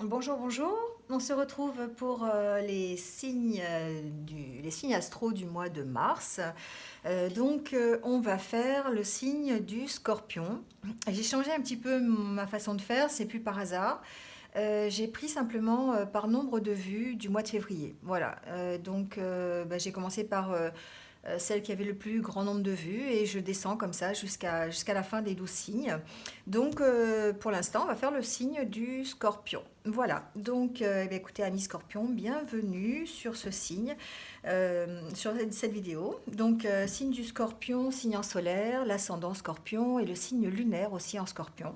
Bonjour, bonjour. On se retrouve pour les signes astro du mois de mars. On va faire le signe du Scorpion. J'ai changé un petit peu ma façon de faire, c'est plus par hasard. J'ai pris simplement par nombre de vues du mois de février. Voilà. J'ai commencé par celle qui avait le plus grand nombre de vues et je descends comme ça jusqu'à la fin des 12 signes. Pour l'instant, on va faire le signe du Scorpion. Voilà. Écoutez, amis Scorpion, bienvenue sur ce signe, sur cette vidéo. Signe du Scorpion, signe en solaire, l'ascendant Scorpion et le signe lunaire aussi en Scorpion.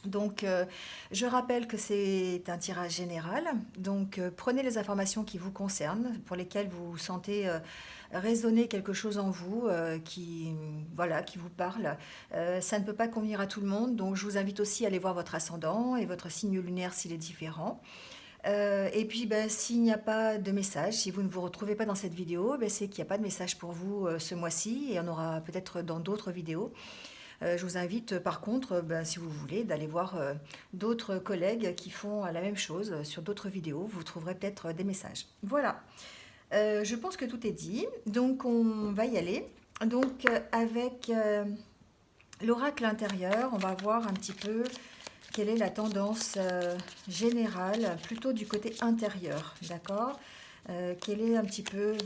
Je rappelle que c'est un tirage général. Prenez les informations qui vous concernent, pour lesquelles vous sentez résonner quelque chose en vous, voilà, qui vous parle. Ça ne peut pas convenir à tout le monde, donc je vous invite aussi à aller voir votre ascendant et votre signe lunaire s'il est différent. S'il n'y a pas de message, si vous ne vous retrouvez pas dans cette vidéo, c'est qu'il n'y a pas de message pour vous ce mois-ci et il y en aura peut-être dans d'autres vidéos. Je vous invite par contre, si vous voulez, d'aller voir d'autres collègues qui font la même chose sur d'autres vidéos. Vous trouverez peut-être des messages. Voilà. Je pense que tout est dit. Donc on va y aller. Avec l'oracle intérieur, on va voir un petit peu quelle est la tendance générale, plutôt du côté intérieur. D'accord. Quel est un petit peu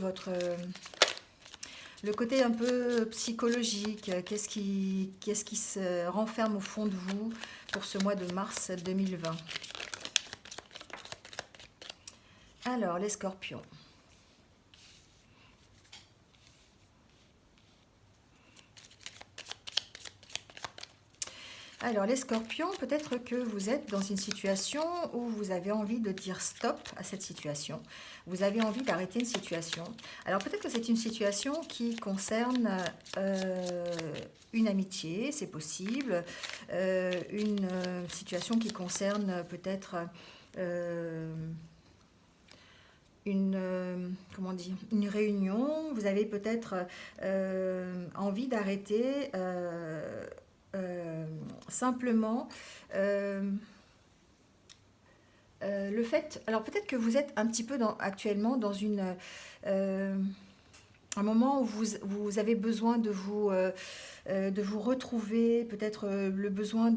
le côté un peu psychologique, qu'est-ce qui se renferme au fond de vous pour ce mois de mars 2020. Alors, les scorpions. Alors, les scorpions, peut-être que vous êtes dans une situation où vous avez envie de dire stop à cette situation. Vous avez envie d'arrêter une situation. Alors, peut-être que c'est une situation qui concerne une amitié, c'est possible. Une situation qui concerne peut-être comment dire, une réunion. Vous avez peut-être envie d'arrêter simplement le fait. Alors peut-être que vous êtes un petit peu actuellement dans un moment où vous avez besoin de vous retrouver, peut-être le besoin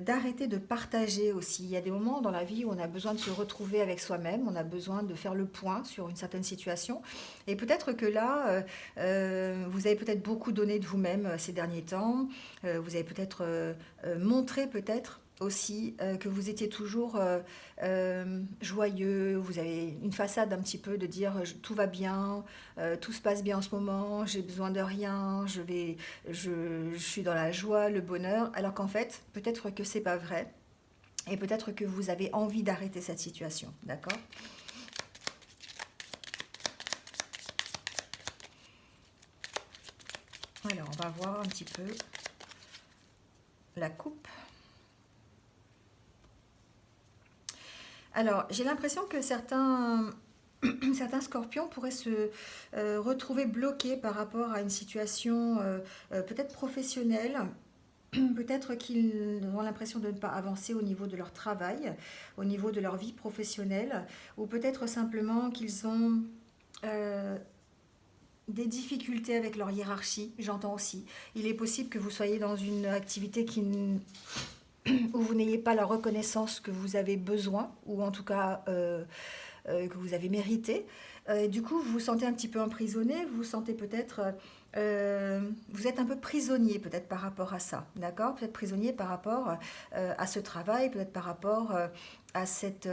d'arrêter de partager aussi. Il y a des moments dans la vie où on a besoin de se retrouver avec soi-même, on a besoin de faire le point sur une certaine situation. Et peut-être que là, vous avez peut-être beaucoup donné de vous-même ces derniers temps, vous avez peut-être montré peut-être aussi que vous étiez toujours joyeux, vous avez une façade un petit peu de dire tout va bien, tout se passe bien en ce moment, j'ai besoin de rien, je suis dans la joie, le bonheur, alors qu'en fait, peut-être que c'est pas vrai, et peut-être que vous avez envie d'arrêter cette situation, d'accord. Alors, on va voir un petit peu la coupe. Alors, j'ai l'impression que certains scorpions pourraient se retrouver bloqués par rapport à une situation peut-être professionnelle. Peut-être qu'ils ont l'impression de ne pas avancer au niveau de leur travail, au niveau de leur vie professionnelle, ou peut-être simplement qu'ils ont euh, des difficultés avec leur hiérarchie, j'entends aussi. Il est possible que vous soyez dans une activité où vous n'ayez pas la reconnaissance que vous avez besoin, ou en tout cas que vous avez mérité. Du coup, vous vous sentez un petit peu emprisonné, vous vous sentez peut-être... vous êtes un peu prisonnier peut-être par rapport à ça, d'accord. Peut-être prisonnier par rapport à ce travail, peut-être par rapport à cette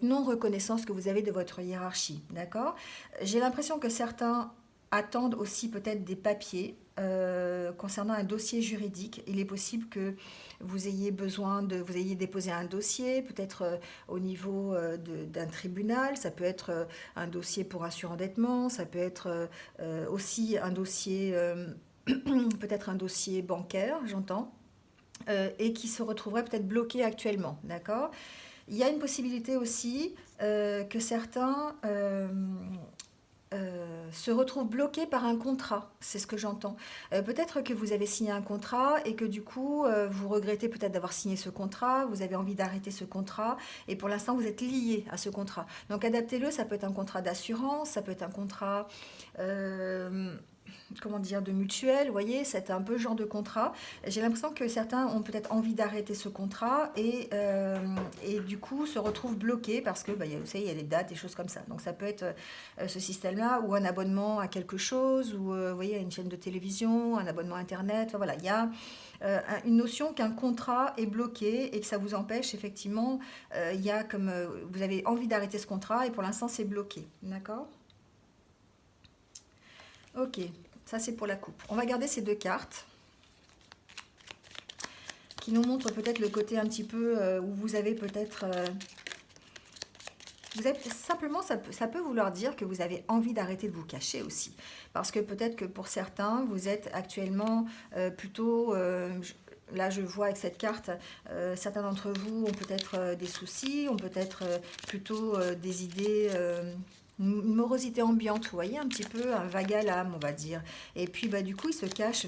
non-reconnaissance que vous avez de votre hiérarchie, d'accord. J'ai l'impression que certains attendent aussi peut-être des papiers concernant un dossier juridique. Il est possible que vous ayez déposé un dossier, peut-être au niveau d'un tribunal, ça peut être un dossier pour un surendettement, ça peut être aussi un dossier, peut-être un dossier bancaire, j'entends, et qui se retrouverait peut-être bloqué actuellement, d'accord. Il y a une possibilité aussi que certains se retrouve bloqué par un contrat, c'est ce que j'entends. Peut-être que vous avez signé un contrat et que du coup, vous regrettez peut-être d'avoir signé ce contrat, vous avez envie d'arrêter ce contrat et pour l'instant, vous êtes lié à ce contrat. Donc adaptez-le, ça peut être un contrat d'assurance, ça peut être un contrat... euh, comment dire, de mutuelle, vous voyez, c'est un peu le genre de contrat. J'ai l'impression que certains ont peut-être envie d'arrêter ce contrat et du coup se retrouvent bloqués parce que, bah, vous savez, il y a des dates, des choses comme ça. Donc ça peut être ce système-là ou un abonnement à quelque chose ou, vous voyez, à une chaîne de télévision, un abonnement Internet, enfin, voilà, il y a une notion qu'un contrat est bloqué et que ça vous empêche effectivement, il y a comme, vous avez envie d'arrêter ce contrat et pour l'instant c'est bloqué, d'accord? Ok, ça c'est pour la coupe. On va garder ces deux cartes qui nous montrent peut-être le côté un petit peu où vous avez peut-être... vous avez simplement, ça peut vouloir dire que vous avez envie d'arrêter de vous cacher aussi. Parce que peut-être que pour certains, vous êtes actuellement plutôt... là, je vois avec cette carte, certains d'entre vous ont peut-être des soucis, ont peut-être plutôt des idées... une morosité ambiante, vous voyez, un petit peu un vague à l'âme, on va dire. Et puis, bah, du coup, il se cache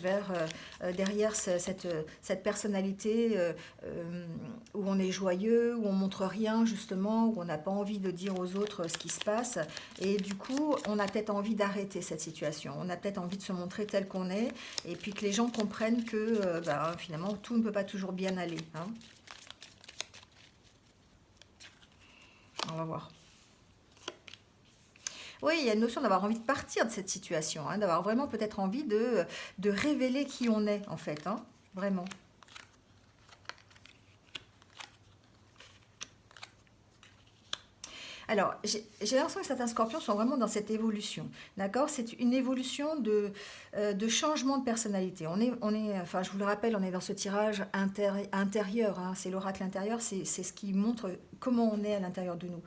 derrière cette personnalité où on est joyeux, où on montre rien, justement, où on n'a pas envie de dire aux autres ce qui se passe. Et du coup, on a peut-être envie d'arrêter cette situation. On a peut-être envie de se montrer tel qu'on est. Et puis que les gens comprennent que, bah, finalement, tout ne peut pas toujours bien aller, hein. On va voir. Oui, il y a une notion d'avoir envie de partir de cette situation, hein, d'avoir vraiment peut-être envie de révéler qui on est, en fait, hein, vraiment. Alors, j'ai l'impression que certains scorpions sont vraiment dans cette évolution, d'accord? C'est une évolution de changement de personnalité. Enfin, je vous le rappelle, on est dans ce tirage intérieur, hein, c'est l'oracle intérieur, c'est ce qui montre comment on est à l'intérieur de nous.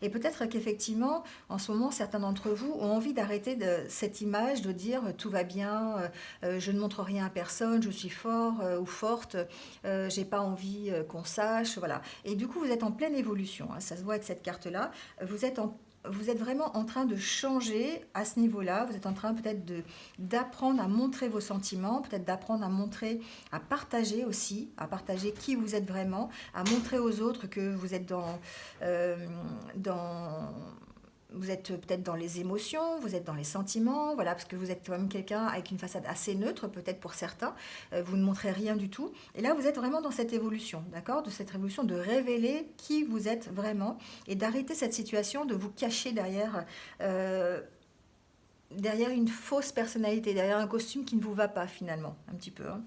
Et peut-être qu'effectivement, en ce moment, certains d'entre vous ont envie d'arrêter cette image de dire tout va bien, je ne montre rien à personne, je suis fort ou forte, j'ai pas envie qu'on sache, voilà. Et du coup, vous êtes en pleine évolution, hein, ça se voit avec cette carte-là. Vous êtes vraiment en train de changer à ce niveau-là. Vous êtes en train peut-être d'apprendre à montrer vos sentiments, peut-être d'apprendre à montrer, à partager aussi, à partager qui vous êtes vraiment, à montrer aux autres que vous êtes dans vous êtes peut-être dans les émotions, vous êtes dans les sentiments, voilà, parce que vous êtes quand même quelqu'un avec une façade assez neutre, peut-être pour certains, vous ne montrez rien du tout. Et là, vous êtes vraiment dans cette évolution, d'accord? De cette évolution de révéler qui vous êtes vraiment et d'arrêter cette situation de vous cacher derrière une fausse personnalité, derrière un costume qui ne vous va pas finalement, un petit peu, hein.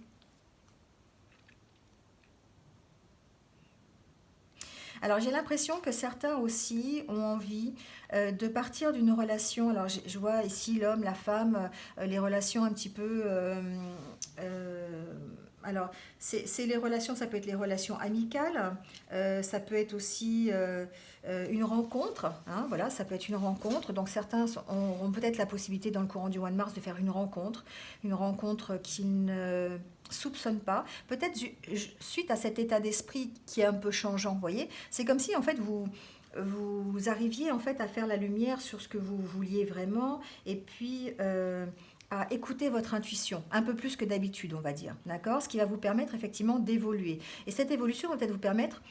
Alors j'ai l'impression que certains aussi ont envie de partir d'une relation. Alors je vois ici l'homme, la femme, les relations un petit peu... alors c'est les relations, ça peut être les relations amicales, ça peut être aussi une rencontre, hein, voilà, ça peut être une rencontre. Donc certains auront peut-être la possibilité dans le courant du mois de mars de faire une rencontre qui ne soupçonne pas, peut-être suite à cet état d'esprit qui est un peu changeant, vous voyez, c'est comme si en fait vous arriviez en fait à faire la lumière sur ce que vous vouliez vraiment et puis à écouter votre intuition, un peu plus que d'habitude on va dire, d'accord, ce qui va vous permettre effectivement d'évoluer. Et cette évolution va peut-être vous permettre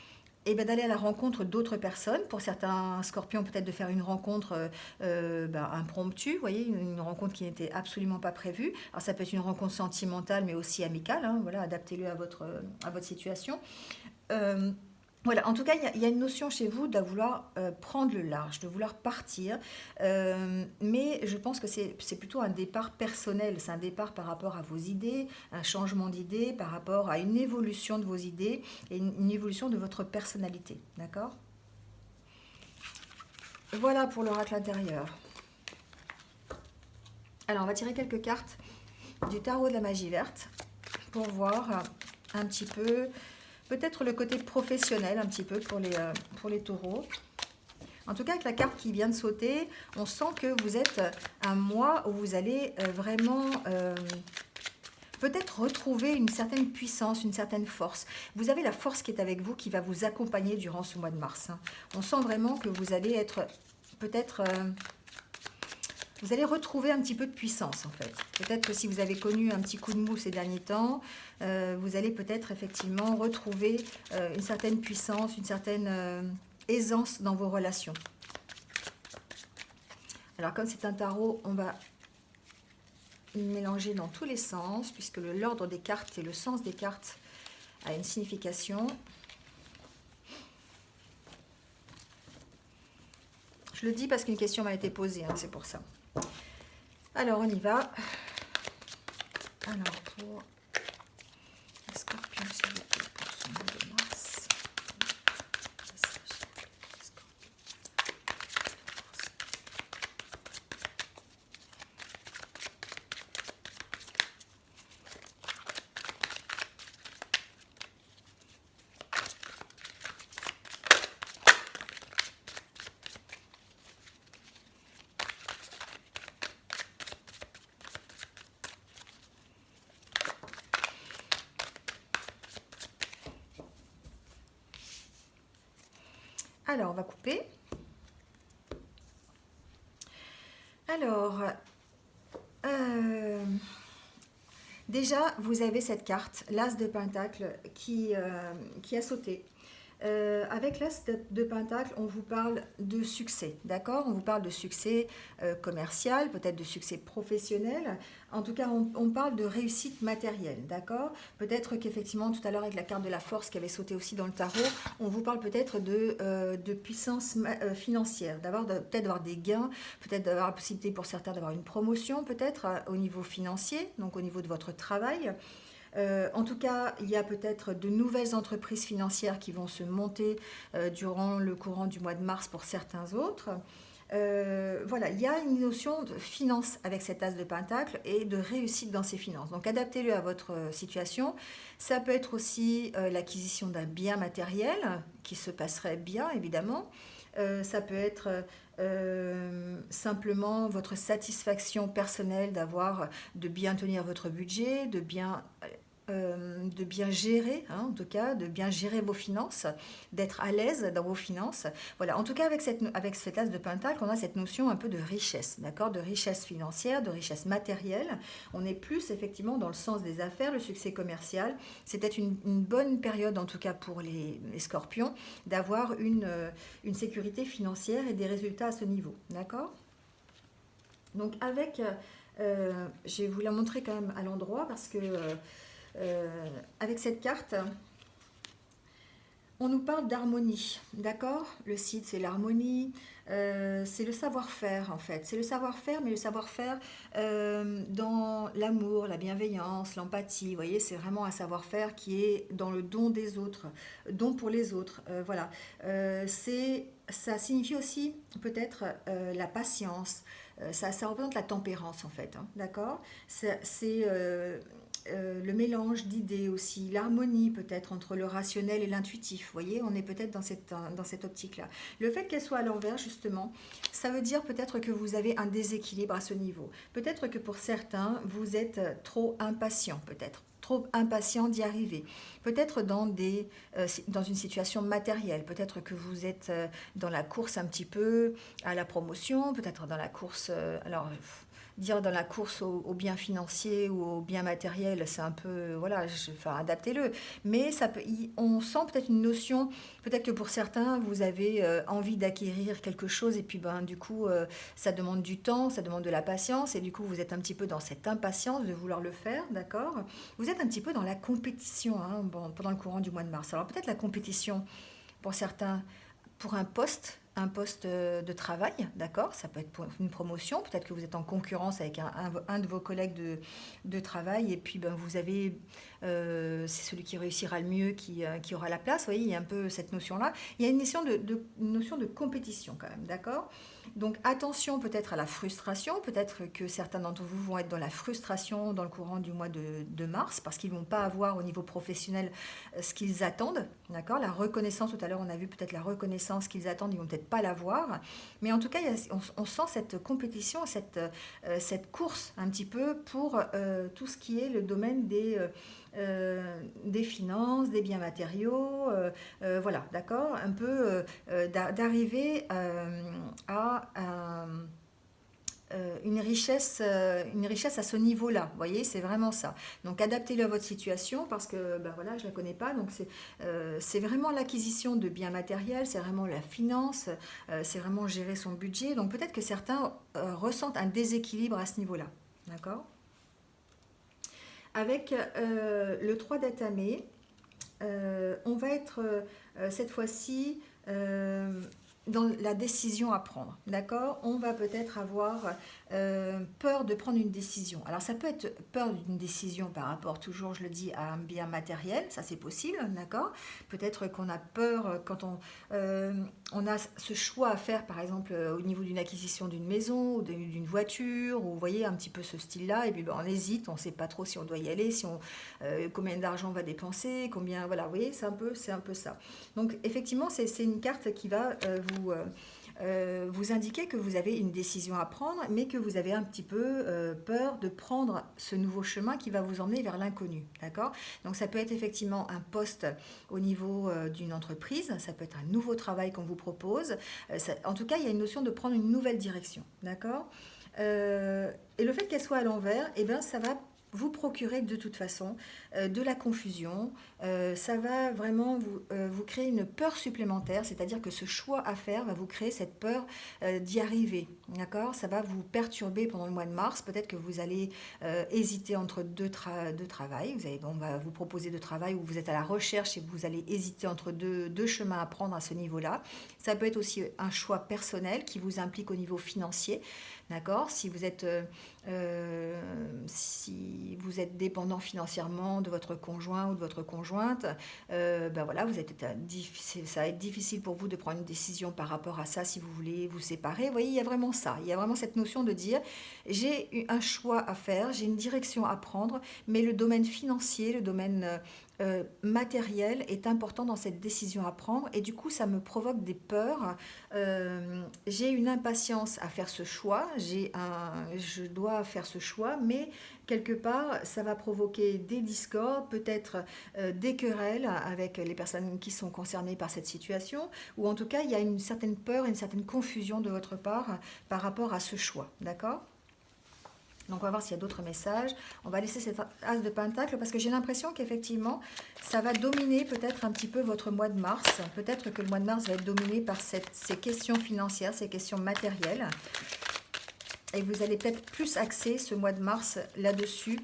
d'aller à la rencontre d'autres personnes. Pour certains scorpions, peut-être de faire une rencontre impromptue, vous voyez, une rencontre qui n'était absolument pas prévue. Alors ça peut être une rencontre sentimentale, mais aussi amicale, hein, voilà, adaptez-le à votre situation. Euh, voilà, en tout cas, il y a une notion chez vous de vouloir prendre le large, de vouloir partir, mais je pense que c'est plutôt un départ personnel, c'est un départ par rapport à vos idées, un changement d'idées, par rapport à une évolution de vos idées et une évolution de votre personnalité, d'accord? Voilà pour l'oracle intérieur. Alors, on va tirer quelques cartes du tarot de la magie verte pour voir un petit peu, peut-être le côté professionnel, un petit peu pour les taureaux. En tout cas, avec la carte qui vient de sauter, on sent que vous êtes un mois où vous allez vraiment peut-être retrouver une certaine puissance, une certaine force. Vous avez la force qui est avec vous, qui va vous accompagner durant ce mois de mars, hein. On sent vraiment que vous allez être peut-être Vous allez retrouver un petit peu de puissance en fait. Peut-être que si vous avez connu un petit coup de mou ces derniers temps, vous allez peut-être effectivement retrouver une certaine puissance, une certaine aisance dans vos relations. Alors comme c'est un tarot, on va mélanger dans tous les sens, puisque l'ordre des cartes et le sens des cartes a une signification. Je le dis parce qu'une question m'a été posée, hein, c'est pour ça. Alors, on y va. Alors, pour les scorpions, s'il vous plaît, pour son mois de mars. Alors, on va couper. Alors, déjà, vous avez cette carte, l'As de Pentacle, qui a sauté. Avec l'As de Pentacle, on vous parle de succès, d'accord? On vous parle de succès commercial, peut-être de succès professionnel. En tout cas, on parle de réussite matérielle, d'accord? Peut-être qu'effectivement, tout à l'heure, avec la carte de la force qui avait sauté aussi dans le tarot, on vous parle peut-être de puissance financière, peut-être d'avoir des gains, peut-être d'avoir la possibilité pour certains d'avoir une promotion, peut-être au niveau financier, donc au niveau de votre travail. En tout cas, il y a peut-être de nouvelles entreprises financières qui vont se monter durant le courant du mois de mars pour certains autres. Voilà, il y a une notion de finance avec cet as de pentacle et de réussite dans ses finances. Donc adaptez-le à votre situation. Ça peut être aussi l'acquisition d'un bien matériel qui se passerait bien, évidemment. Ça peut être simplement votre satisfaction personnelle de bien tenir votre budget, de bien gérer, hein, en tout cas, de bien gérer vos finances, d'être à l'aise dans vos finances. Voilà, en tout cas, avec cet as de pentacle, on a cette notion un peu de richesse, d'accord, de richesse financière, de richesse matérielle. On est plus effectivement dans le sens des affaires, le succès commercial. C'est peut-être une bonne période, en tout cas pour les scorpions, d'avoir une sécurité financière et des résultats à ce niveau, d'accord? Donc je vais vous la montrer quand même à l'endroit parce que avec cette carte, on nous parle d'harmonie, d'accord? Le Cid, c'est l'harmonie, c'est le savoir-faire en fait. C'est le savoir-faire, mais le savoir-faire dans l'amour, la bienveillance, l'empathie. Vous voyez, c'est vraiment un savoir-faire qui est dans le don des autres, don pour les autres. Voilà. Ça signifie aussi peut-être la patience. Ça représente la tempérance en fait, hein, d'accord? Le mélange d'idées aussi, l'harmonie peut-être entre le rationnel et l'intuitif. Vous voyez, on est peut-être dans cette optique-là. Le fait qu'elle soit à l'envers, justement, ça veut dire peut-être que vous avez un déséquilibre à ce niveau. Peut-être que pour certains, vous êtes trop impatient, peut-être. Trop impatient d'y arriver. Peut-être dans une situation matérielle. Peut-être que vous êtes dans la course un petit peu à la promotion, peut-être dans la course... dire dans la course au bien financier ou au bien matériel, c'est un peu, voilà, enfin, adaptez-le. Mais on sent peut-être une notion, peut-être que pour certains, vous avez envie d'acquérir quelque chose et puis ben, du coup, ça demande du temps, ça demande de la patience et du coup, vous êtes un petit peu dans cette impatience de vouloir le faire, d'accord? Vous êtes un petit peu dans la compétition hein, pendant le courant du mois de mars. Alors peut-être la compétition pour certains pour un poste de travail, d'accord? Ça peut être pour une promotion, peut-être que vous êtes en concurrence avec un de vos collègues de travail et puis ben, vous avez, c'est celui qui réussira le mieux qui aura la place, vous voyez, il y a un peu cette notion-là. Il y a une notion de compétition quand même, d'accord? Donc attention peut-être à la frustration, peut-être que certains d'entre vous vont être dans la frustration dans le courant du mois de mars parce qu'ils ne vont pas avoir au niveau professionnel ce qu'ils attendent, d'accord? La reconnaissance, tout à l'heure on a vu peut-être la reconnaissance qu'ils attendent, ils vont peut-être pas l'avoir, mais en tout cas on sent cette compétition, cette course un petit peu pour tout ce qui est le domaine des finances, des biens matériaux, voilà, d'accord? Un peu d'arriver à une richesse à ce niveau-là. Vous voyez, c'est vraiment ça. Donc adaptez-le à votre situation parce que ben voilà, je ne la connais pas. Donc c'est vraiment l'acquisition de biens matériels, c'est vraiment la finance, c'est vraiment gérer son budget. Donc peut-être que certains ressentent un déséquilibre à ce niveau-là. D'accord? Avec le 3 d'Atamé, on va être cette fois-ci dans la décision à prendre. D'accord? On va peut-être avoir peur de prendre une décision. Alors ça peut être peur d'une décision par rapport, toujours je le dis, à un bien matériel, ça c'est possible, d'accord? Peut-être qu'on a peur quand on a ce choix à faire, par exemple au niveau d'une acquisition d'une maison ou d'une voiture, ou vous voyez un petit peu ce style-là, et puis ben, on hésite, on ne sait pas trop si on doit y aller, si on, combien d'argent on va dépenser, combien, voilà, vous voyez, c'est un peu ça. Donc effectivement, c'est une carte qui va vous indiquer que vous avez une décision à prendre, mais que vous avez un petit peu peur de prendre ce nouveau chemin qui va vous emmener vers l'inconnu. D'accord? Donc ça peut être effectivement un poste au niveau d'une entreprise, ça peut être un nouveau travail qu'on vous propose. En tout cas, il y a une notion de prendre une nouvelle direction. D'accord? Et le fait qu'elle soit à l'envers, eh ben, ça va vous procurer de toute façon de la confusion, ça va vraiment vous créer une peur supplémentaire, c'est-à-dire que ce choix à faire va vous créer cette peur d'y arriver, d'accord? Ça va vous perturber pendant le mois de mars, peut-être que vous allez hésiter entre deux travails, on va vous proposer deux travails où vous êtes à la recherche et vous allez hésiter entre deux chemins à prendre à ce niveau-là. Ça peut être aussi un choix personnel qui vous implique au niveau financier, d'accord? Si vous êtes dépendant financièrement de votre conjoint ou de votre conjointe, ben voilà, ça va être difficile pour vous de prendre une décision par rapport à ça si vous voulez vous séparer. Vous voyez, il y a vraiment ça. Il y a vraiment cette notion de dire, j'ai un choix à faire, j'ai une direction à prendre, mais le domaine financier, le domaine matériel est important dans cette décision à prendre et du coup ça me provoque des peurs. J'ai une impatience à faire ce choix, je dois faire ce choix, mais quelque part ça va provoquer des discords, peut-être des querelles avec les personnes qui sont concernées par cette situation, ou en tout cas il y a une certaine peur, une certaine confusion de votre part par rapport à ce choix, d'accord? Donc on va voir s'il y a d'autres messages. On va laisser cet as de pentacle parce que j'ai l'impression qu'effectivement, ça va dominer peut-être un petit peu votre mois de mars. Peut-être que le mois de mars va être dominé par ces questions financières, ces questions matérielles. Et vous allez peut-être plus axer ce mois de mars là-dessus.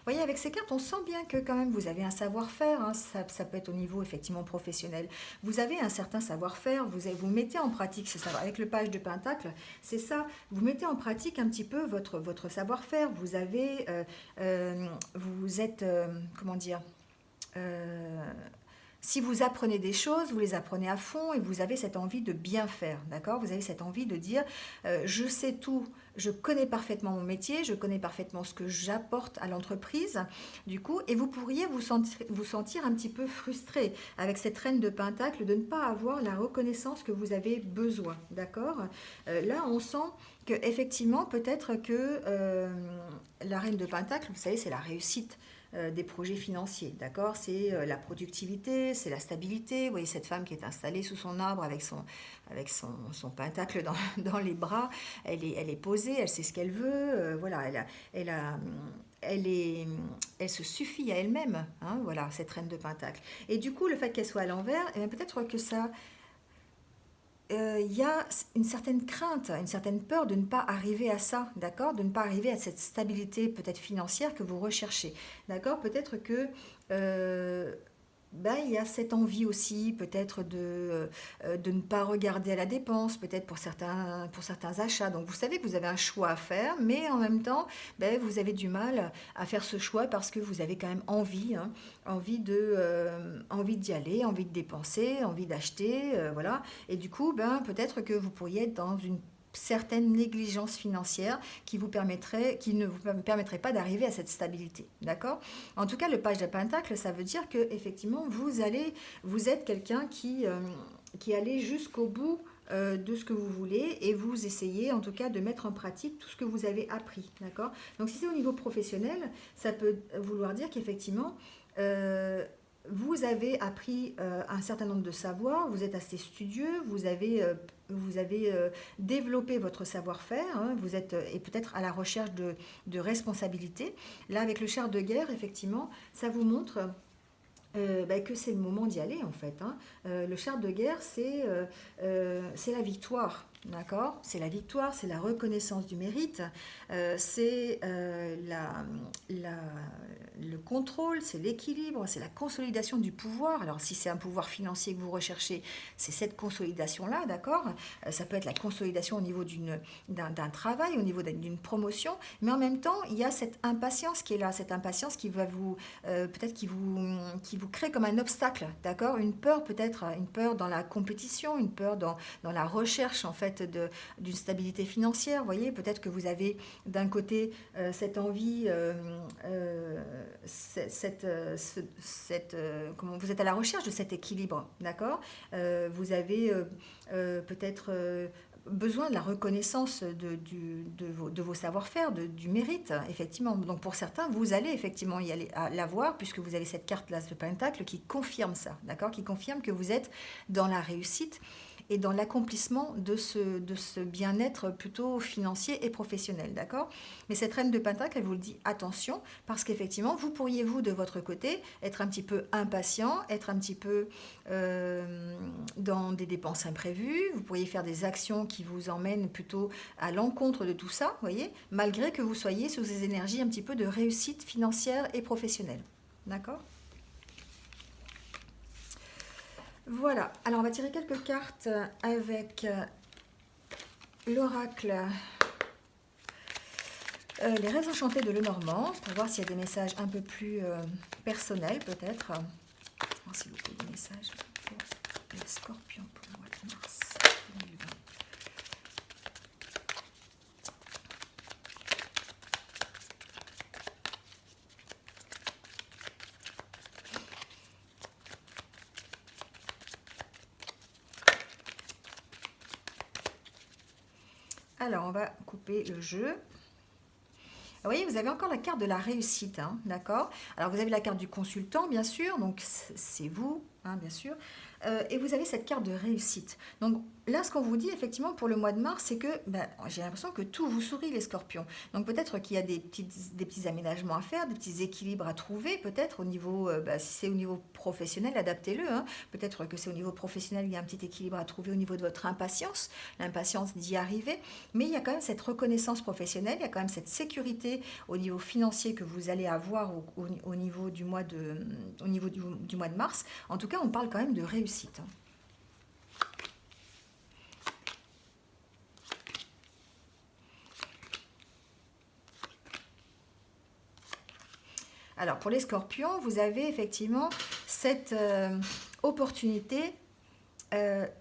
Vous voyez, avec ces cartes, on sent bien que quand même vous avez un savoir-faire, hein. Ça peut être au niveau effectivement professionnel. Vous avez un certain savoir-faire, vous mettez en pratique ce savoir. Avec le page de Pentacle, c'est ça, vous mettez en pratique un petit peu votre savoir-faire. Vous êtes, comment dire, euh, si vous apprenez des choses, vous les apprenez à fond et vous avez cette envie de bien faire, d'accord? Vous avez cette envie de dire, je sais tout, je connais parfaitement mon métier, je connais parfaitement ce que j'apporte à l'entreprise, du coup, et vous pourriez vous sentir un petit peu frustré avec cette reine de Pentacle de ne pas avoir la reconnaissance que vous avez besoin, d'accord? Là, on sent que effectivement, peut-être que la reine de Pentacle, vous savez, c'est la réussite des projets financiers, d'accord? C'est la productivité, c'est la stabilité. Vous voyez cette femme qui est installée sous son arbre avec son pentacle dans les bras, elle est posée, elle sait ce qu'elle veut, voilà, elle a, elle se suffit à elle-même, hein, voilà, cette reine de pentacle. Et du coup, le fait qu'elle soit à l'envers, eh bien, peut-être que ça y a une certaine crainte, une certaine peur de ne pas arriver à ça, d'accord? De ne pas arriver à cette stabilité peut-être financière que vous recherchez, d'accord? Peut-être que ben, il y a cette envie aussi peut-être de ne pas regarder à la dépense, peut-être pour certains achats. Donc vous savez que vous avez un choix à faire, mais en même temps, ben, vous avez du mal à faire ce choix parce que vous avez quand même envie, hein, envie d'y aller, envie de dépenser, envie d'acheter, voilà. Et du coup, ben, peut-être que vous pourriez être dans une certaine négligence financière qui ne vous permettrait pas d'arriver à cette stabilité, d'accord? En tout cas, le page de Pentacle, ça veut dire que effectivement vous êtes quelqu'un qui allait jusqu'au bout de ce que vous voulez et vous essayez en tout cas de mettre en pratique tout ce que vous avez appris, d'accord? Donc si c'est au niveau professionnel, ça peut vouloir dire qu'effectivement, euh, vous avez appris un certain nombre de savoirs, vous êtes assez studieux, vous avez développé votre savoir-faire, hein, vous êtes et peut-être à la recherche de responsabilités. Là, avec le char de guerre, effectivement, ça vous montre que c'est le moment d'y aller en fait, hein. Le char de guerre, c'est la victoire, d'accord? C'est la victoire, c'est la reconnaissance du mérite, c'est la- le contrôle, c'est l'équilibre, c'est la consolidation du pouvoir. Alors si c'est un pouvoir financier que vous recherchez, c'est cette consolidation-là, d'accord? Ça peut être la consolidation au niveau d'un travail, au niveau d'une promotion, mais en même temps, il y a cette impatience qui est là, cette impatience qui va peut-être qui vous crée comme un obstacle, d'accord? Une peur peut-être, une peur dans la compétition, une peur dans la recherche en fait d'une stabilité financière. Vous voyez, peut-être que vous avez d'un côté cette envie, comment vous êtes à la recherche de cet équilibre, d'accord? Vous avez peut-être besoin de la reconnaissance de vos savoir-faire, du mérite, effectivement. Donc pour certains, vous allez effectivement y aller à l'avoir, puisque vous avez cette carte là, ce pentacle, qui confirme ça, d'accord? Qui confirme que vous êtes dans la réussite et dans l'accomplissement de ce bien-être plutôt financier et professionnel, d'accord? Mais cette reine de pentacle, elle vous le dit, attention, parce qu'effectivement, vous pourriez, vous, de votre côté, être un petit peu impatient, être un petit peu dans des dépenses imprévues, vous pourriez faire des actions qui vous emmènent plutôt à l'encontre de tout ça, vous voyez, malgré que vous soyez sous ces énergies un petit peu de réussite financière et professionnelle, d'accord? Voilà, alors on va tirer quelques cartes avec l'oracle les rêves enchantés de Lenormand, pour voir s'il y a des messages un peu plus personnels peut-être. Voir s'il vous plaît des messages pour les scorpions pour le mois de mars 2020. Alors, on va couper le jeu. Vous voyez, vous avez encore la carte de la réussite, hein, d'accord? Alors, vous avez la carte du consultant, bien sûr, donc c'est vous, hein, bien sûr. Et vous avez cette carte de réussite. Donc là, ce qu'on vous dit, effectivement, pour le mois de mars, c'est que j'ai l'impression que tout vous sourit, les scorpions. Donc peut-être qu'il y a des petits aménagements à faire, des petits équilibres à trouver, peut-être au niveau, si c'est au niveau professionnel, adaptez-le, hein. Peut-être que c'est au niveau professionnel, il y a un petit équilibre à trouver au niveau de votre impatience, l'impatience d'y arriver. Mais il y a quand même cette reconnaissance professionnelle, il y a quand même cette sécurité au niveau financier que vous allez avoir au niveau du mois de mars. En tout cas, on parle quand même de réussite. Alors, pour les scorpions, vous avez effectivement cette opportunité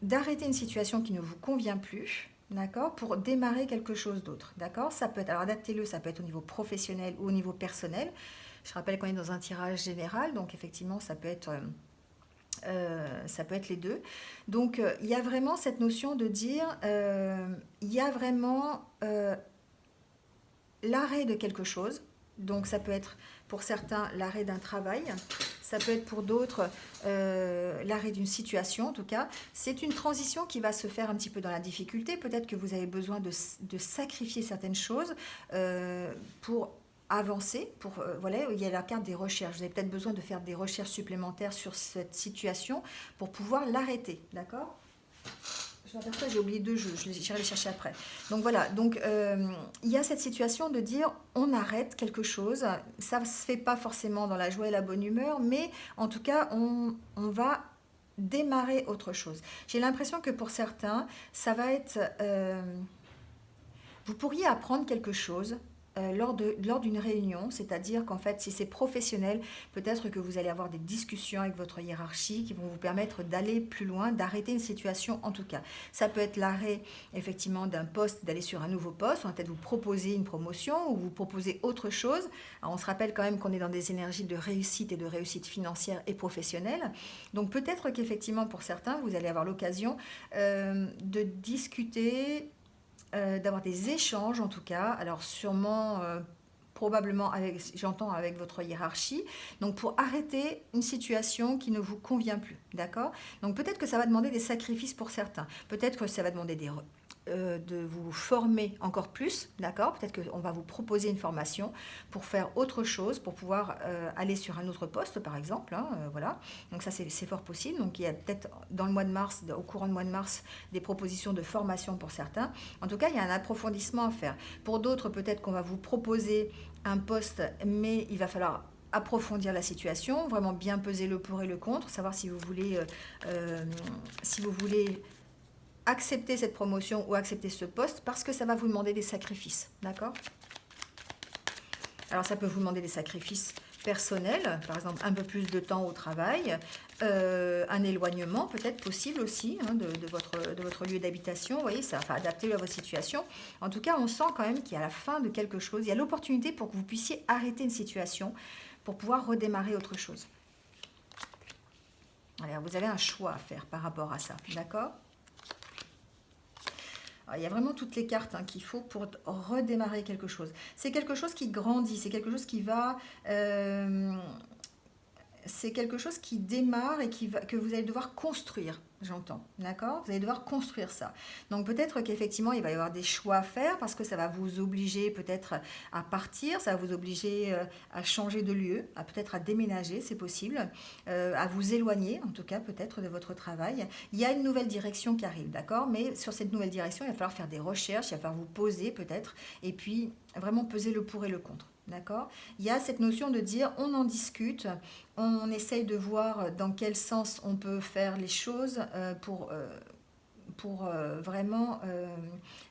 d'arrêter une situation qui ne vous convient plus, d'accord, pour démarrer quelque chose d'autre, d'accord? Ça peut être, alors adaptez-le, ça peut être au niveau professionnel ou au niveau personnel. Je rappelle qu'on est dans un tirage général, donc effectivement, ça peut être les deux. Donc, il y a vraiment cette notion de dire, il y a vraiment l'arrêt de quelque chose. Donc, ça peut être pour certains l'arrêt d'un travail, ça peut être pour d'autres l'arrêt d'une situation en tout cas. C'est une transition qui va se faire un petit peu dans la difficulté. Peut-être que vous avez besoin de sacrifier certaines choses pour avancer. Voilà, il y a la carte des recherches. Vous avez peut-être besoin de faire des recherches supplémentaires sur cette situation pour pouvoir l'arrêter. D'accord? Je m'aperçois, j'ai oublié deux jeux, j'irai les chercher après. Donc voilà, donc il y a cette situation de dire on arrête quelque chose. Ça ne se fait pas forcément dans la joie et la bonne humeur, mais en tout cas, on va démarrer autre chose. J'ai l'impression que pour certains, ça va être... vous pourriez apprendre quelque chose lors d'une réunion, c'est-à-dire qu'en fait, si c'est professionnel, peut-être que vous allez avoir des discussions avec votre hiérarchie qui vont vous permettre d'aller plus loin, d'arrêter une situation en tout cas. Ça peut être l'arrêt effectivement d'un poste, d'aller sur un nouveau poste, on va peut-être vous proposer une promotion ou vous proposer autre chose. Alors, on se rappelle quand même qu'on est dans des énergies de réussite et de réussite financière et professionnelle. Donc peut-être qu'effectivement pour certains, vous allez avoir l'occasion de discuter, d'avoir des échanges en tout cas, alors sûrement probablement avec, j'entends avec votre hiérarchie, donc pour arrêter une situation qui ne vous convient plus, d'accord? Donc peut-être que ça va demander des sacrifices pour certains, peut-être que ça va demander de vous former encore plus, d'accord? Peut-être qu'on va vous proposer une formation pour faire autre chose, pour pouvoir aller sur un autre poste par exemple, hein, voilà. Donc ça c'est fort possible, donc il y a peut-être dans le mois de mars, au courant du mois de mars, des propositions de formation pour certains. En tout cas, il y a un approfondissement à faire. Pour d'autres, peut-être qu'on va vous proposer un poste, mais il va falloir approfondir la situation, vraiment bien peser le pour et le contre, savoir si vous voulez accepter cette promotion ou accepter ce poste, parce que ça va vous demander des sacrifices, d'accord? Alors ça peut vous demander des sacrifices personnels, par exemple un peu plus de temps au travail, un éloignement peut-être possible aussi, hein, de votre lieu d'habitation, vous voyez, ça va adapter à votre situation. En tout cas, on sent quand même qu'il y a la fin de quelque chose, il y a l'opportunité pour que vous puissiez arrêter une situation, pour pouvoir redémarrer autre chose. Alors, vous avez un choix à faire par rapport à ça, d'accord? Alors, il y a vraiment toutes les cartes, hein, qu'il faut pour redémarrer quelque chose. C'est quelque chose qui grandit, c'est quelque chose qui va... c'est quelque chose qui démarre et que vous allez devoir construire, j'entends, d'accord? Vous allez devoir construire ça. Donc peut-être qu'effectivement, il va y avoir des choix à faire parce que ça va vous obliger peut-être à partir, ça va vous obliger à changer de lieu, peut-être à déménager, c'est possible, à vous éloigner, en tout cas peut-être de votre travail. Il y a une nouvelle direction qui arrive, d'accord? Mais sur cette nouvelle direction, il va falloir faire des recherches, il va falloir vous poser peut-être, et puis vraiment peser le pour et le contre. D'accord? Il y a cette notion de dire on en discute, on essaye de voir dans quel sens on peut faire les choses pour vraiment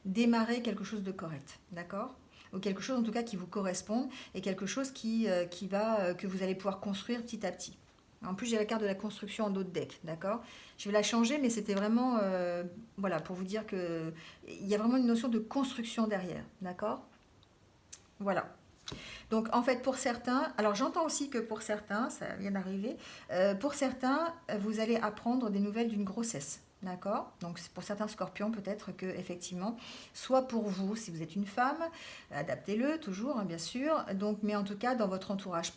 démarrer quelque chose de correct. D'accord? Ou quelque chose en tout cas qui vous correspond et quelque chose que vous allez pouvoir construire petit à petit. En plus, j'ai la carte de la construction en dos de deck, d'accord? Je vais la changer, mais c'était vraiment, voilà, pour vous dire qu'il y a vraiment une notion de construction derrière, d'accord? Voilà. Donc en fait pour certains, alors j'entends aussi que pour certains, ça vient d'arriver, pour certains vous allez apprendre des nouvelles d'une grossesse. D'accord? Donc pour certains scorpions peut-être que effectivement, soit pour vous, si vous êtes une femme, adaptez-le toujours, hein, bien sûr. Donc, mais en tout cas dans votre entourage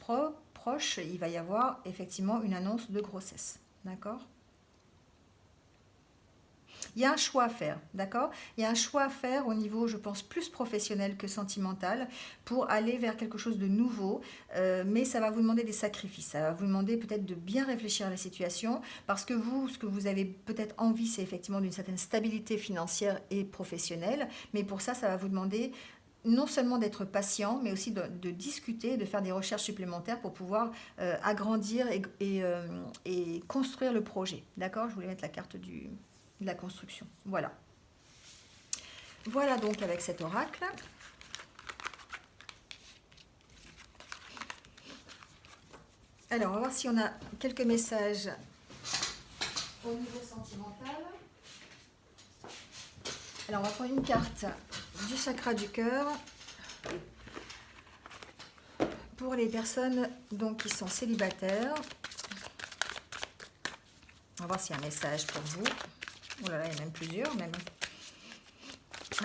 proche, il va y avoir effectivement une annonce de grossesse. D'accord? Il y a un choix à faire, d'accord? Il y a un choix à faire au niveau, je pense, plus professionnel que sentimental pour aller vers quelque chose de nouveau, mais ça va vous demander des sacrifices, ça va vous demander peut-être de bien réfléchir à la situation, parce que vous, ce que vous avez peut-être envie, c'est effectivement d'une certaine stabilité financière et professionnelle, mais pour ça, ça va vous demander non seulement d'être patient, mais aussi de discuter, de faire des recherches supplémentaires pour pouvoir agrandir et construire le projet. D'accord? Je voulais mettre la carte de la construction. Voilà. Voilà donc avec cet oracle. Alors, on va voir si on a quelques messages au niveau sentimental. Alors, on va prendre une carte du chakra du cœur pour les personnes donc, qui sont célibataires. On va voir s'il y a un message pour vous. Oh là là, il y en a même plusieurs même.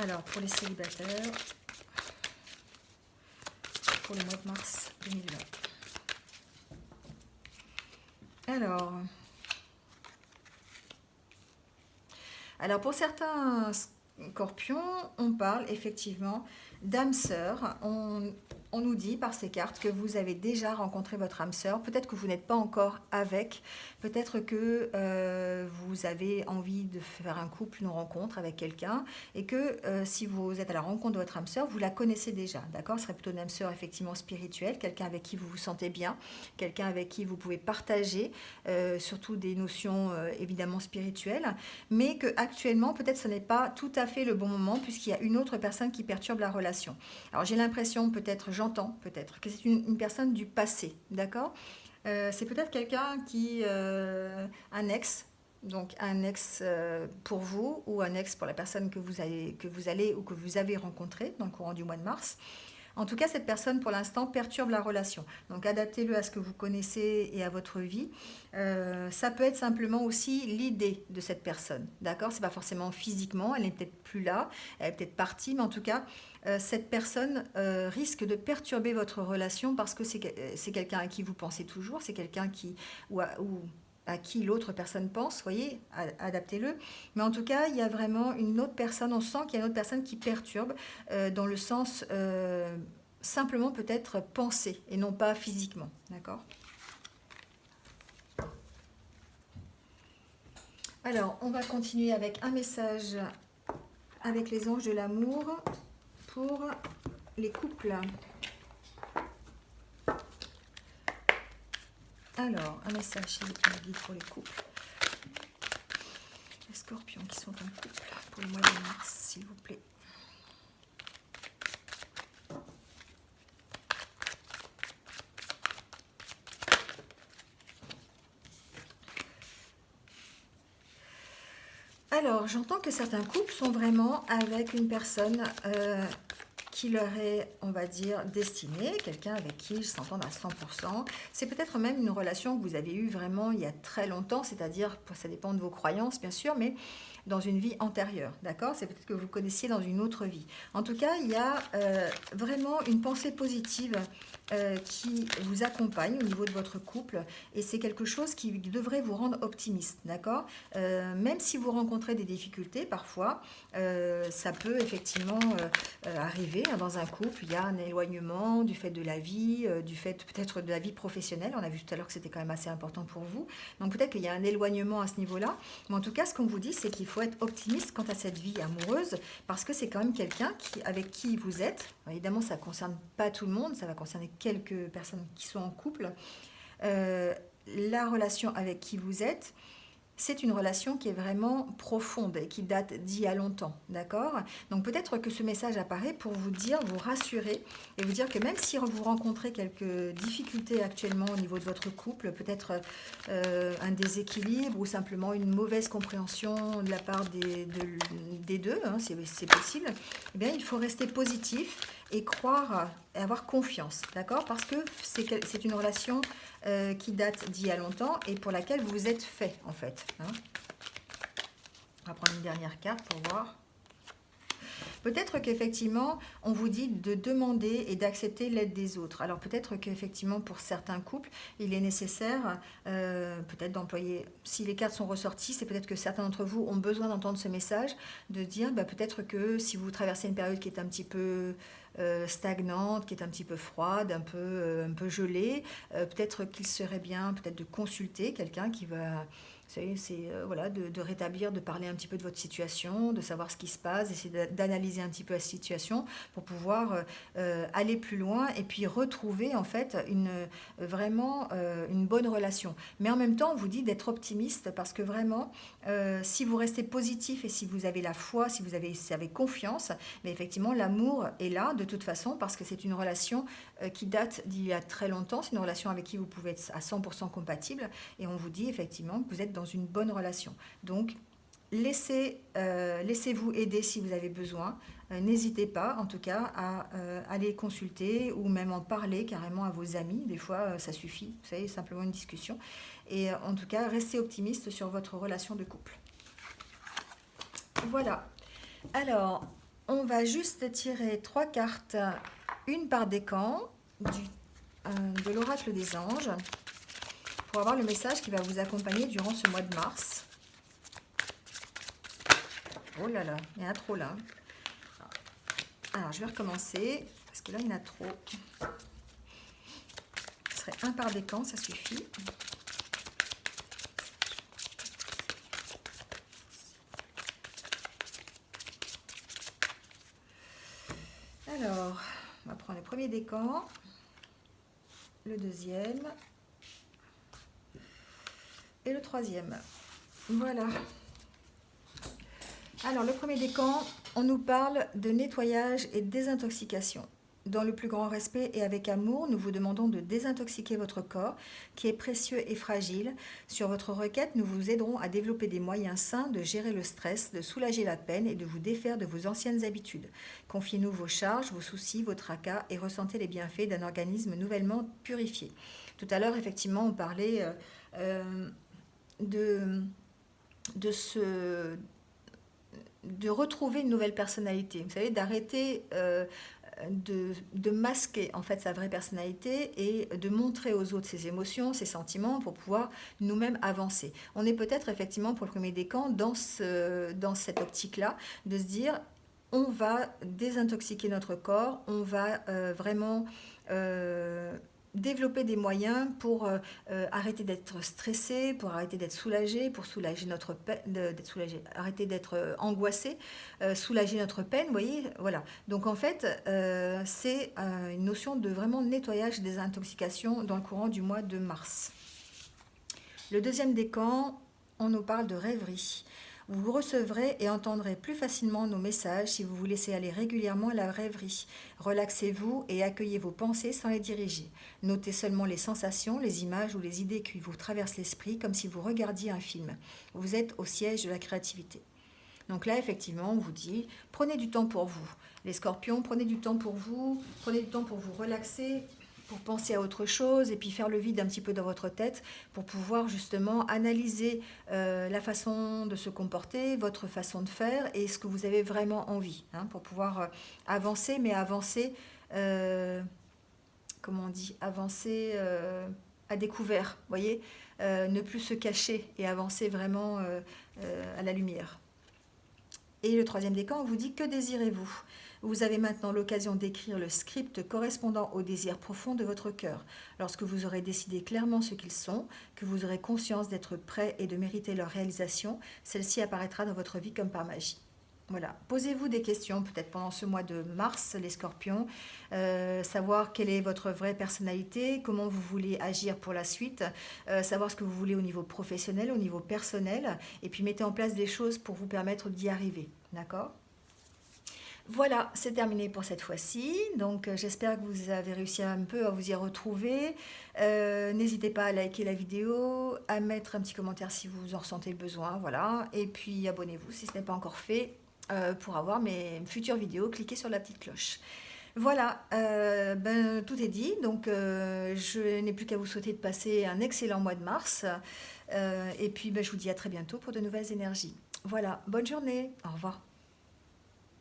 Alors, pour les célibataires, pour le mois de mars 2020. Alors pour certains scorpions, on parle effectivement d'âme sœur. On on nous dit par ces cartes que vous avez déjà rencontré votre âme sœur. Peut-être que vous n'êtes pas encore avec. Peut-être que vous avez envie de faire un couple, une rencontre avec quelqu'un. Et que si vous êtes à la rencontre de votre âme sœur, vous la connaissez déjà. D'accord? Ce serait plutôt une âme sœur effectivement spirituelle. Quelqu'un avec qui vous vous sentez bien. Quelqu'un avec qui vous pouvez partager surtout des notions évidemment spirituelles. Mais que actuellement, peut-être ce n'est pas tout à fait le bon moment puisqu'il y a une autre personne qui perturbe la relation. Alors j'ai l'impression, peut-être, j'entends peut-être, que c'est une personne du passé, d'accord? C'est peut-être quelqu'un qui, un ex, donc un ex pour vous ou un ex pour la personne que vous avez rencontré dans le courant du mois de mars. En tout cas, cette personne, pour l'instant, perturbe la relation. Donc, adaptez-le à ce que vous connaissez et à votre vie. Ça peut être simplement aussi l'idée de cette personne. D'accord? C'est pas forcément physiquement, elle n'est peut-être plus là, elle est peut-être partie, mais en tout cas, cette personne risque de perturber votre relation parce que c'est quelqu'un à qui vous pensez toujours, c'est quelqu'un qui, ou à qui l'autre personne pense, voyez, adaptez-le. Mais en tout cas, il y a vraiment une autre personne, on sent qu'il y a une autre personne qui perturbe dans le sens simplement peut-être penser et non pas physiquement, d'accord? Alors, on va continuer avec un message avec les anges de l'amour pour les couples. Alors, un message chez les guides pour les couples. Les scorpions qui sont en couple pour le mois de mars, s'il vous plaît. Alors, j'entends que certains couples sont vraiment avec une personne qui leur est, on va dire, destinée, quelqu'un avec qui ils s'entendent à 100%. C'est peut-être même une relation que vous avez eue vraiment il y a très longtemps, c'est-à-dire, ça dépend de vos croyances, bien sûr, mais dans une vie antérieure, d'accord? C'est peut-être que vous connaissiez dans une autre vie. En tout cas, il y a vraiment une pensée positive qui vous accompagne au niveau de votre couple et c'est quelque chose qui devrait vous rendre optimiste, d'accord? Même si vous rencontrez des difficultés parfois, ça peut effectivement arriver hein, dans un couple. Il y a un éloignement du fait de la vie, du fait peut-être de la vie professionnelle. On a vu tout à l'heure que c'était quand même assez important pour vous. Donc peut-être qu'il y a un éloignement à ce niveau-là. Mais en tout cas, ce qu'on vous dit, c'est qu'il faut être optimiste quant à cette vie amoureuse parce que c'est quand même quelqu'un avec qui vous êtes. Alors, évidemment, ça ne concerne pas tout le monde, ça va concerner quelques personnes qui sont en couple. La relation avec qui vous êtes, c'est une relation qui est vraiment profonde et qui date d'il y a longtemps, d'accord? Donc peut-être que ce message apparaît pour vous dire, vous rassurer et vous dire que même si vous rencontrez quelques difficultés actuellement au niveau de votre couple, peut-être un déséquilibre ou simplement une mauvaise compréhension de la part des deux, hein, c'est possible, eh bien il faut rester positif et croire et avoir confiance, d'accord? Parce que c'est une relation qui date d'il y a longtemps et pour laquelle vous vous êtes fait, en fait. Hein. On va prendre une dernière carte pour voir. Peut-être qu'effectivement, on vous dit de demander et d'accepter l'aide des autres. Alors peut-être qu'effectivement, pour certains couples, il est nécessaire peut-être d'employer, si les cartes sont ressorties, c'est peut-être que certains d'entre vous ont besoin d'entendre ce message, de dire peut-être que si vous traversez une période qui est un petit peu stagnante, qui est un petit peu froide, un peu gelée, peut-être qu'il serait bien peut-être de consulter quelqu'un qui va... C'est voilà, de rétablir, de parler un petit peu de votre situation, de savoir ce qui se passe, d'essayer d'analyser un petit peu la situation pour pouvoir aller plus loin et puis retrouver en fait vraiment une bonne relation. Mais en même temps, on vous dit d'être optimiste parce que vraiment, si vous restez positif et si vous avez la foi, si vous avez confiance, mais effectivement, l'amour est là de toute façon parce que c'est une relation qui date d'il y a très longtemps. C'est une relation avec qui vous pouvez être à 100% compatible et on vous dit effectivement que vous êtes dans une bonne relation. Donc, laissez-vous aider si vous avez besoin. N'hésitez pas, en tout cas, à aller consulter ou même en parler carrément à vos amis. Des fois, ça suffit, vous savez, simplement une discussion. Et en tout cas, restez optimiste sur votre relation de couple. Voilà. Alors, on va juste tirer 3 cartes, une par décan, de l'oracle des anges, pour avoir le message qui va vous accompagner durant ce mois de mars. Oh là là, il y en a trop là. Alors, je vais recommencer, parce que là, il y en a trop. Ce serait un par décan, ça suffit. Alors, on va prendre le premier décan, le deuxième et le troisième. Voilà. Alors, le premier décan, on nous parle de nettoyage et de désintoxication. Dans le plus grand respect et avec amour, nous vous demandons de désintoxiquer votre corps, qui est précieux et fragile. Sur votre requête, nous vous aiderons à développer des moyens sains de gérer le stress, de soulager la peine et de vous défaire de vos anciennes habitudes. Confiez-nous vos charges, vos soucis, vos tracas et ressentez les bienfaits d'un organisme nouvellement purifié. Tout à l'heure, effectivement, on parlait de retrouver une nouvelle personnalité. Vous savez, d'arrêter de masquer en fait sa vraie personnalité et de montrer aux autres ses émotions, ses sentiments pour pouvoir nous-mêmes avancer. On est peut-être effectivement pour le premier décan dans cette optique-là, de se dire on va désintoxiquer notre corps, on va vraiment développer des moyens pour arrêter d'être stressé, pour arrêter d'être soulagé, pour soulager notre peine, arrêter d'être angoissé, soulager notre peine, vous voyez, voilà. Donc en fait, c'est une notion de vraiment nettoyage et désintoxication dans le courant du mois de mars. Le deuxième décan, on nous parle de rêverie. Vous recevrez et entendrez plus facilement nos messages si vous vous laissez aller régulièrement à la rêverie. Relaxez-vous et accueillez vos pensées sans les diriger. Notez seulement les sensations, les images ou les idées qui vous traversent l'esprit comme si vous regardiez un film. Vous êtes au siège de la créativité. Donc là, effectivement, on vous dit, prenez du temps pour vous. Les scorpions, prenez du temps pour vous relaxer, pour penser à autre chose et puis faire le vide un petit peu dans votre tête pour pouvoir justement analyser la façon de se comporter, votre façon de faire et ce que vous avez vraiment envie, hein, pour pouvoir avancer, mais avancer, comment on dit, avancer à découvert, vous voyez, ne plus se cacher et avancer vraiment à la lumière. Et le troisième décan, on vous dit que désirez-vous ? Vous avez maintenant l'occasion d'écrire le script correspondant aux désirs profonds de votre cœur. Lorsque vous aurez décidé clairement ce qu'ils sont, que vous aurez conscience d'être prêt et de mériter leur réalisation, celle-ci apparaîtra dans votre vie comme par magie. Voilà, posez-vous des questions peut-être pendant ce mois de mars, les scorpions, savoir quelle est votre vraie personnalité, comment vous voulez agir pour la suite, savoir ce que vous voulez au niveau professionnel, au niveau personnel, et puis mettez en place des choses pour vous permettre d'y arriver, d'accord ? Voilà, c'est terminé pour cette fois-ci. Donc, j'espère que vous avez réussi un peu à vous y retrouver. N'hésitez pas à liker la vidéo, à mettre un petit commentaire si vous en ressentez le besoin. Voilà. Et puis, abonnez-vous si ce n'est pas encore fait pour avoir mes futures vidéos. Cliquez sur la petite cloche. Voilà, tout est dit. Donc, je n'ai plus qu'à vous souhaiter de passer un excellent mois de mars. Et puis, je vous dis à très bientôt pour de nouvelles énergies. Voilà, bonne journée. Au revoir.